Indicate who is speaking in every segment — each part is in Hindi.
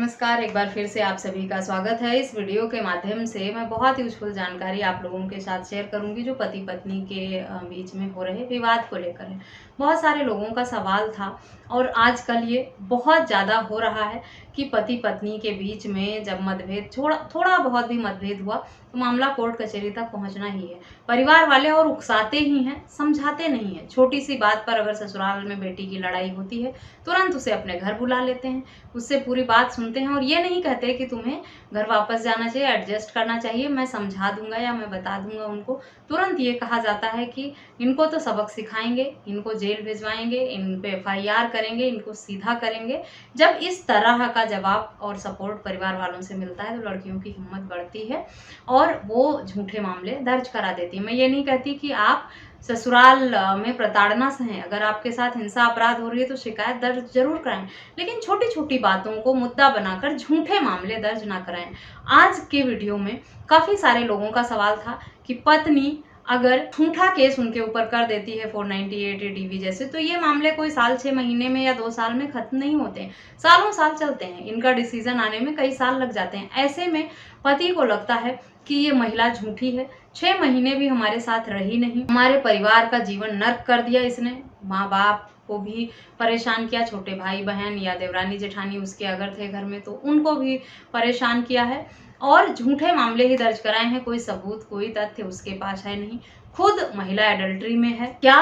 Speaker 1: नमस्कार, एक बार फिर से आप सभी का स्वागत है। इस वीडियो के माध्यम से मैं बहुत यूजफुल जानकारी आप लोगों के साथ शेयर करूंगी जो पति पत्नी के बीच में हो रहे विवाद को लेकर है। बहुत सारे लोगों का सवाल था और आजकल ये बहुत ज़्यादा हो रहा है कि पति पत्नी के बीच में जब मतभेद थोड़ा बहुत भी मतभेद हुआ तो मामला कोर्ट कचहरी तक पहुंचना ही है। परिवार वाले और उकसाते ही हैं, समझाते नहीं हैं। छोटी सी बात पर अगर ससुराल में बेटी की लड़ाई होती है तुरंत उसे अपने घर बुला लेते हैं, उससे पूरी बात सुनते हैं और ये नहीं कहते कि तुम्हें घर वापस जाना चाहिए, एडजस्ट करना चाहिए, मैं समझा दूंगा या मैं बता दूंगा उनको। तुरंत ये कहा जाता है कि इनको तो सबक सिखाएंगे, इनको जेल भिजवाएंगे, इन पे एफआईआर करेंगे, इनको सीधा करेंगे। जब इस तरह का जवाब और सपोर्ट परिवार वालों से मिलता है तो लड़कियों की हिम्मत बढ़ती है और वो झूठे मामले दर्ज करा देती है। मैं ये नहीं कहती कि आप ससुराल में प्रताड़ना से हैं, अगर आपके साथ हिंसा अपराध हो रही है तो शिकायत दर्ज जरूर कराएं, लेकिन छोटी छोटी बातों को मुद्दा बनाकर झूठे मामले दर्ज ना कराएं। आज के वीडियो में काफी सारे लोगों का सवाल था कि पत्नी अगर झूठा केस उनके ऊपर कर देती है 498 डीवी जैसे, तो ये मामले कोई साल 6 महीने में या 2 साल में खत्म नहीं होते, सालों साल चलते हैं। इनका डिसीजन आने में कई साल लग जाते हैं। ऐसे में पति को लगता है कि ये महिला झूठी है, 6 महीने भी हमारे साथ रही नहीं, हमारे परिवार का जीवन नर्क कर दिया इसने, माँ बाप को भी परेशान किया, छोटे भाई बहन या देवरानी जेठानी उसके अगर थे घर में तो उनको भी परेशान किया है और झूठे मामले ही दर्ज कराए हैं। कोई सबूत कोई तथ्य उसके पास है नहीं, खुद महिला एडल्ट्री में है। क्या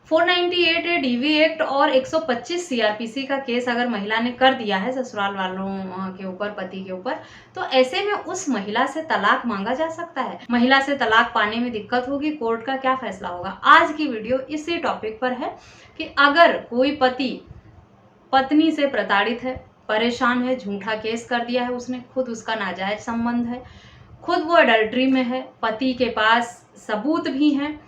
Speaker 1: 498 डीवी एक्ट और 125 सीआरपीसी का केस अगर महिला ने कर दिया है ससुराल वालों के ऊपर, पति के ऊपर, तो ऐसे में उस महिला से तलाक मांगा जा सकता है? महिला से तलाक पाने में दिक्कत होगी, कोर्ट का क्या फैसला होगा? आज की वीडियो इसी टॉपिक पर है कि अगर कोई पति पत्नी से प्रताड़ित है, परेशान है, झूठा केस कर दिया है उसने, खुद उसका नाजायज संबंध है, खुद वो एडल्ट्री में है, पति के पास सबूत भी हैं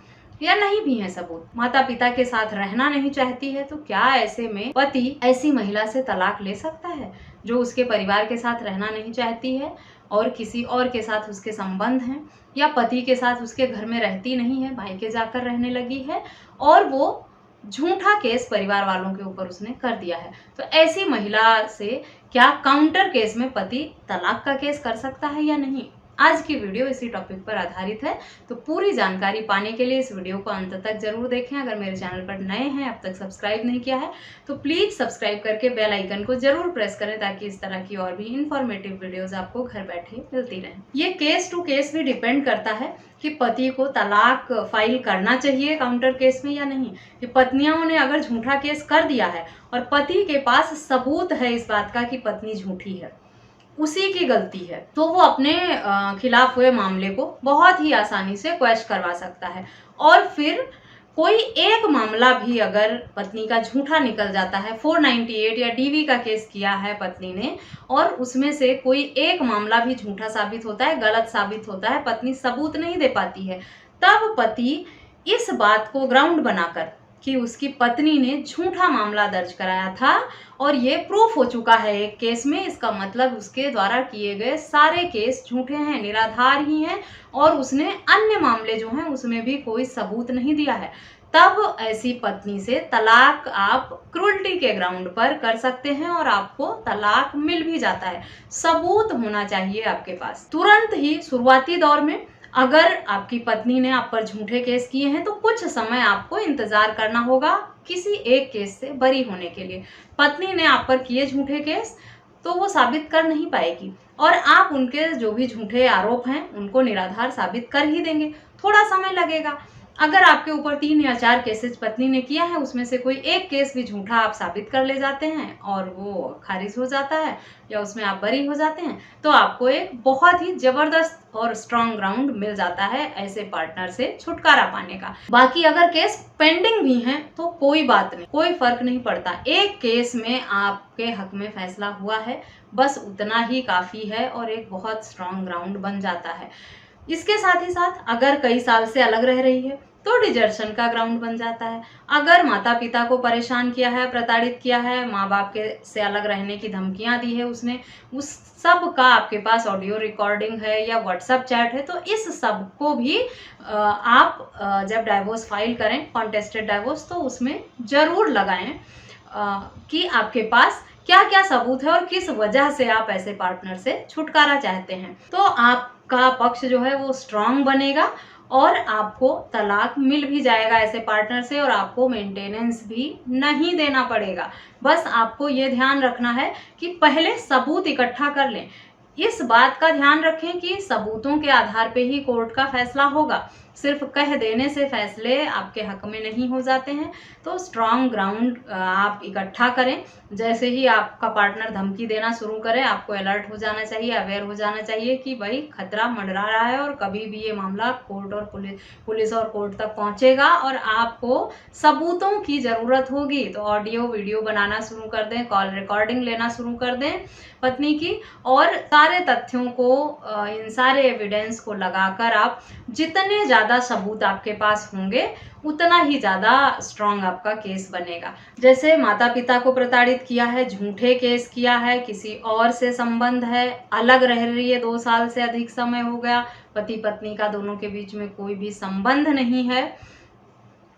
Speaker 1: या नहीं भी है सबूत, माता पिता के साथ रहना नहीं चाहती है, तो क्या ऐसे में पति ऐसी महिला से तलाक ले सकता है जो उसके परिवार के साथ रहना नहीं चाहती है और किसी और के साथ उसके संबंध हैं, या पति के साथ उसके घर में रहती नहीं है, भाई जाकर रहने लगी है और वो झूठा केस परिवार वालों के ऊपर उसने कर दिया है? तो ऐसी महिला से क्या काउंटर केस में पति तलाक का केस कर सकता है या नहीं? आज की वीडियो इसी टॉपिक पर आधारित है, तो पूरी जानकारी पाने के लिए इस वीडियो को अंत तक जरूर देखें। अगर मेरे चैनल पर नए हैं, अब तक सब्सक्राइब नहीं किया है तो प्लीज सब्सक्राइब करके बेल आइकन को जरूर प्रेस करें ताकि इस तरह की और भी इंफॉर्मेटिव वीडियोस आपको घर बैठे मिलती रहें। ये केस टू केस भी डिपेंड करता है कि पति को तलाक फाइल करना चाहिए काउंटर केस में या नहीं। कि पत्नियों ने अगर झूठा केस कर दिया है और पति के पास सबूत है इस बात का कि पत्नी झूठी है, उसी की गलती है, तो वो अपने खिलाफ हुए मामले को बहुत ही आसानी से क्वैश करवा सकता है। और फिर कोई एक मामला भी अगर पत्नी का झूठा निकल जाता है, 498 या डीवी का केस किया है पत्नी ने और उसमें से कोई एक मामला भी झूठा साबित होता है, गलत साबित होता है, पत्नी सबूत नहीं दे पाती है, तब पति इस बात को ग्राउंड बनाकर कि उसकी पत्नी ने झूठा मामला दर्ज कराया था और ये प्रूफ हो चुका है एक केस में, इसका मतलब उसके द्वारा किए गए सारे केस झूठे हैं, निराधार ही हैं और उसने अन्य मामले जो हैं उसमें भी कोई सबूत नहीं दिया है, तब ऐसी पत्नी से तलाक आप क्रूरल्टी के ग्राउंड पर कर सकते हैं और आपको तलाक मिल भी जाता है। सबूत होना चाहिए आपके पास। तुरंत ही शुरुआती दौर में अगर आपकी पत्नी ने आप पर झूठे केस किए हैं तो कुछ समय आपको इंतजार करना होगा किसी एक केस से बरी होने के लिए। पत्नी ने आप पर किए झूठे केस तो वो साबित कर नहीं पाएगी और आप उनके जो भी झूठे आरोप हैं उनको निराधार साबित कर ही देंगे, थोड़ा समय लगेगा। अगर आपके ऊपर 3 या 4 केसेस पत्नी ने किया है, उसमें से कोई एक केस भी झूठा आप साबित कर ले जाते हैं और वो खारिज हो जाता है या उसमें आप बरी हो जाते हैं, तो आपको एक बहुत ही जबरदस्त और स्ट्रॉन्ग ग्राउंड मिल जाता है ऐसे पार्टनर से छुटकारा पाने का। बाकी अगर केस पेंडिंग भी हैं तो कोई बात नहीं, कोई फर्क नहीं पड़ता, एक केस में आपके हक में फैसला हुआ है, बस उतना ही काफी है और एक बहुत स्ट्रॉन्ग ग्राउंड बन जाता है। इसके साथ ही साथ अगर कई साल से अलग रह रही है तो डिजर्शन का ग्राउंड बन जाता है। अगर माता पिता को परेशान किया है, प्रताड़ित किया है, माँ बाप के से अलग रहने की धमकियां दी है उसने, उस सब का आपके पास ऑडियो रिकॉर्डिंग है या व्हाट्सएप चैट है, तो इस सब को भी आप जब डाइवोर्स फाइल करें, कॉन्टेस्टेड डाइवोर्स, तो उसमें जरूर लगाएं कि आपके पास क्या क्या सबूत है और किस वजह से आप ऐसे पार्टनर से छुटकारा चाहते हैं। तो आपका पक्ष जो है वो स्ट्रांग बनेगा और आपको तलाक मिल भी जाएगा ऐसे पार्टनर से, और आपको मेंटेनेंस भी नहीं देना पड़ेगा। बस आपको ये ध्यान रखना है कि पहले सबूत इकट्ठा कर लें। इस बात का ध्यान रखें कि सबूतों के आधार पे ही कोर्ट का फैसला होगा। सिर्फ कह देने से फैसले आपके हक में नहीं हो जाते हैं। तो स्ट्रांग ग्राउंड आप इकट्ठा करें। जैसे ही आपका पार्टनर धमकी देना शुरू करे, आपको अलर्ट हो जाना चाहिए, अवेयर हो जाना चाहिए कि भाई खतरा मंडरा रहा है और कभी भी ये मामला कोर्ट और पुलिस और कोर्ट तक पहुंचेगा और आपको सबूतों की जरूरत होगी। तो ऑडियो वीडियो बनाना शुरू कर दें, कॉल रिकॉर्डिंग लेना शुरू कर दें पत्नी की, और सारे तथ्यों को, इन सारे एविडेंस को लगाकर आप जितने ज़्यादा सबूत आपके पास होंगे उतना ही ज़्यादा स्ट्रांग आपका केस बनेगा। जैसे माता पिता को प्रताड़ित किया है, झूठे केस किया है, किसी और से संबंध है, अलग रह रही है 2 साल से अधिक समय हो गया, पति पत्नी का दोनों के बीच में कोई भी संबंध नहीं है,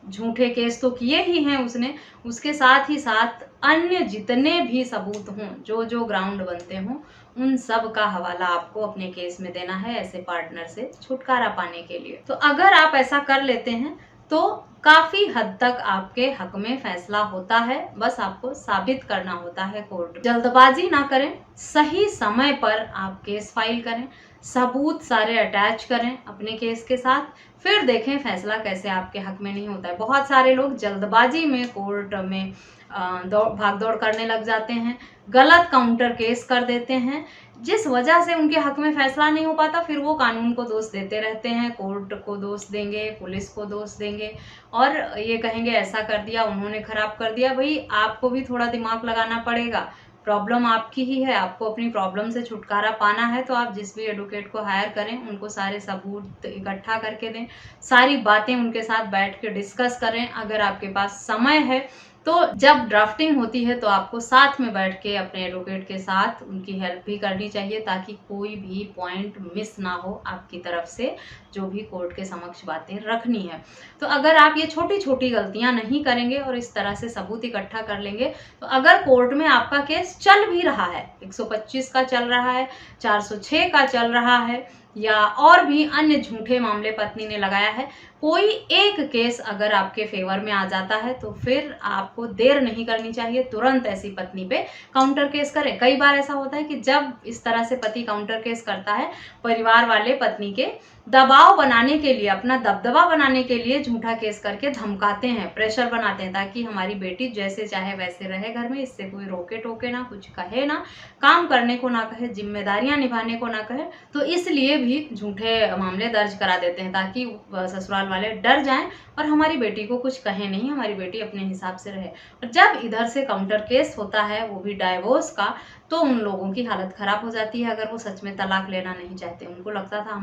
Speaker 1: झूठे केस तो किए ही हैं उसने, उसके साथ ही साथ अन्य जितने भी सबूत हों, जो जो ग्राउंड बनते हों, उन सब का हवाला आपको अपने केस में देना है ऐसे पार्टनर से छुटकारा पाने के लिए। तो अगर आप ऐसा कर लेते हैं तो काफी हद तक आपके हक में फैसला होता है। बस आपको साबित करना होता है कोर्ट। जल्दबाजी ना करें, सही समय पर आप केस फाइल करें, सबूत सारे अटैच करें अपने केस के साथ, फिर देखें फैसला कैसे आपके हक में नहीं होता है। बहुत सारे लोग जल्दबाजी में कोर्ट में भाग दौड़ करने लग जाते हैं, गलत काउंटर केस कर देते हैं, जिस वजह से उनके हक में फैसला नहीं हो पाता। फिर वो कानून को दोष देते रहते हैं, कोर्ट को दोष देंगे, पुलिस को दोष देंगे और ये कहेंगे ऐसा कर दिया, उन्होंने खराब कर दिया। भाई आपको भी थोड़ा दिमाग लगाना पड़ेगा, प्रॉब्लम आपकी ही है, आपको अपनी प्रॉब्लम से छुटकारा पाना है। तो आप जिस भी एडवोकेट को हायर करें, उनको सारे सबूत इकट्ठा करके दें, सारी बातें उनके साथ बैठ के डिस्कस करें। अगर आपके पास समय है तो जब ड्राफ्टिंग होती है तो आपको साथ में बैठ के अपने एडवोकेट के साथ उनकी हेल्प भी करनी चाहिए, ताकि कोई भी पॉइंट मिस ना हो आपकी तरफ से, जो भी कोर्ट के समक्ष बातें रखनी है। तो अगर आप ये छोटी छोटी गलतियां नहीं करेंगे और इस तरह से सबूत इकट्ठा कर लेंगे, तो अगर कोर्ट में आपका केस चल भी रहा है, 125 का चल रहा है, 406 का चल रहा है, या और भी अन्य झूठे मामले पत्नी ने लगाया है, कोई एक केस अगर आपके फेवर में आ जाता है तो फिर आपको देर नहीं करनी चाहिए, तुरंत ऐसी पत्नी पे काउंटर केस करें। कई बार ऐसा होता है कि जब इस तरह से पति काउंटर केस करता है, परिवार वाले पत्नी के दबाव बनाने के लिए, अपना दबदबा बनाने के लिए झूठा केस करके धमकाते हैं, प्रेशर बनाते हैं, ताकि हमारी बेटी जैसे चाहे वैसे रहे घर में, इससे कोई रोके टोके ना, कुछ कहे ना, काम करने को ना कहे, जिम्मेदारियां निभाने को ना कहे। तो इसलिए भी झूठे मामले दर्ज करा देते हैं, ताकि ससुराल वाले डर जाएं और हमारी बेटी को कुछ कहे नहीं, हमारी बेटी अपने हिसाब से रहे। और जब इधर से काउंटर केस होता है, वो भी डाइवोर्स का, तो उन लोगों की हालत खराब हो जाती है। अगर वो सच में तलाक लेना नहीं चाहते, उनको लगता था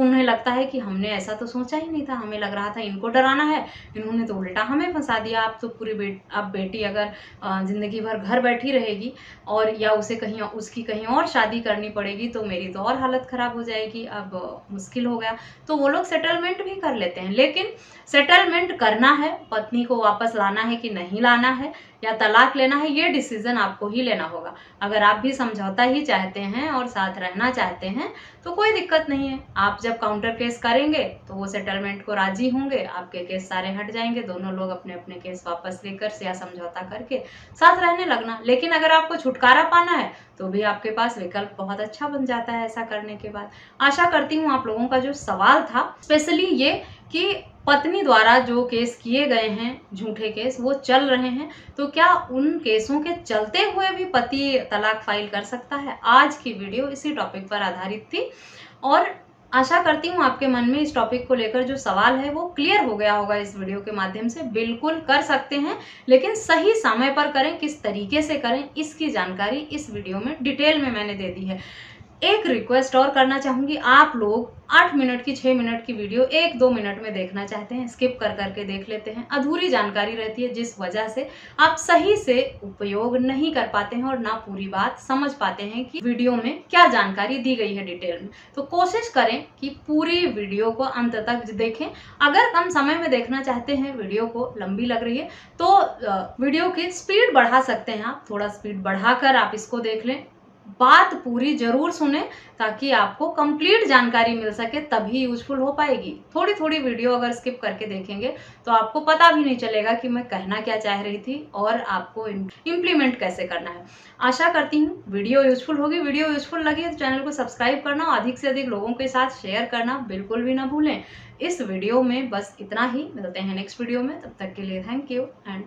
Speaker 1: उन्हें लगता है कि हमने ऐसा तो सोचा ही नहीं था, हमें लग रहा था इनको डराना है, इन्होंने तो उल्टा हमें फंसा दिया। आप तो अब बेटी अगर जिंदगी भर घर बैठी रहेगी और या उसकी कहीं और शादी करनी पड़ेगी, तो मेरी तो और हालत खराब हो जाएगी, अब मुश्किल हो गया। तो वो लोग सेटलमेंट भी कर लेते हैं। लेकिन सेटलमेंट करना है, पत्नी को वापस लाना है कि नहीं लाना है, या तलाक लेना है, ये डिसीजन आपको ही लेना होगा। अगर आप भी समझौता ही चाहते हैं और साथ रहना चाहते हैं तो कोई दिक्कत नहीं है। आप जब काउंटर केस करेंगे तो वो सेटलमेंट को राजी होंगे, आपके केस सारे हट जाएंगे, दोनों लोग अपने अपने केस वापस लेकर या समझौता करके साथ रहने लगना। लेकिन अगर आपको छुटकारा पाना है तो भी आपके पास विकल्प बहुत अच्छा बन जाता है ऐसा करने के बाद। आशा करती हूँ आप लोगों का जो सवाल था, स्पेशली ये कि पत्नी द्वारा जो केस किए गए हैं, झूठे केस, वो चल रहे हैं, तो क्या उन केसों के चलते हुए भी पति तलाक फाइल कर सकता है? आज की वीडियो इसी टॉपिक पर आधारित थी और आशा करती हूँ आपके मन में इस टॉपिक को लेकर जो सवाल है वो क्लियर हो गया होगा इस वीडियो के माध्यम से। बिल्कुल कर सकते हैं, लेकिन सही समय पर करें, किस तरीके से करें, इसकी जानकारी इस वीडियो में डिटेल में मैंने दे दी है। एक रिक्वेस्ट और करना चाहूँगी, आप लोग 8 मिनट की 6 मिनट की वीडियो 1-2 मिनट में देखना चाहते हैं, स्किप कर करके देख लेते हैं। अधूरी जानकारी रहती है जिस वजह से आप सही से उपयोग नहीं कर पाते हैं और ना पूरी बात समझ पाते हैं कि वीडियो में क्या जानकारी दी गई है डिटेल में। तो कोशिश करें कि पूरी वीडियो को अंत तक देखें। अगर कम समय में देखना चाहते हैं, वीडियो को लंबी लग रही है, तो वीडियो की स्पीड बढ़ा सकते हैं आप, थोड़ा स्पीड बढ़ाकर आप इसको देख लें। बात पूरी जरूर सुने ताकि आपको कंप्लीट जानकारी मिल सके, तभी यूजफुल हो पाएगी। थोड़ी थोड़ी वीडियो अगर स्किप करके देखेंगे तो आपको पता भी नहीं चलेगा कि मैं कहना क्या चाह रही थी और आपको इम्प्लीमेंट कैसे करना है। आशा करती हूँ वीडियो यूजफुल होगी। वीडियो यूजफुल लगी तो चैनल को सब्सक्राइब करना और अधिक से अधिक लोगों के साथ शेयर करना बिल्कुल भी ना भूलें। इस वीडियो में बस इतना ही, मिलते हैं नेक्स्ट वीडियो में, तब तक के लिए थैंक यू एंड